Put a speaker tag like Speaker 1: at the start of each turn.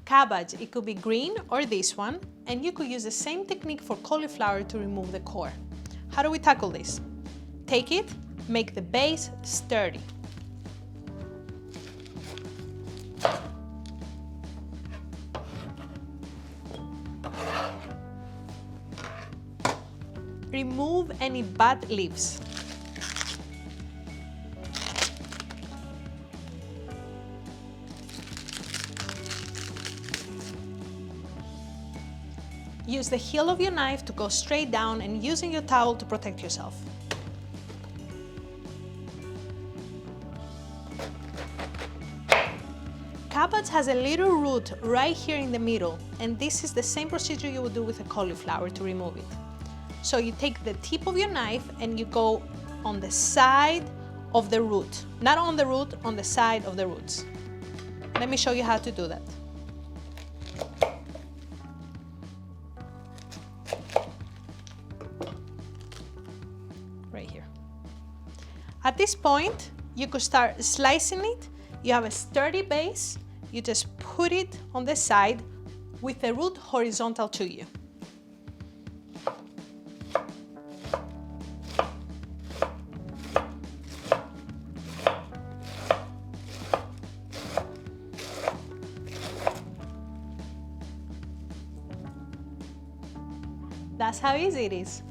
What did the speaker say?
Speaker 1: Cabbage, it could be green or this one, and you could use the same technique for cauliflower to remove the core. How do we tackle this? Take it, make the base sturdy. Remove any bad leaves. Use the heel of your knife to go straight down and using your towel to protect yourself. Cabbage has a little root right here in the middle, and this is the same procedure you would do with a cauliflower to remove it. So you take the tip of your knife and you go on the side of the root. Not on the root, on the side of the roots. Let me show you how to do that. Right here. At this point, you could start slicing it. You have a sturdy base. You just put it on the side with the root horizontal to you. That's how easy it is.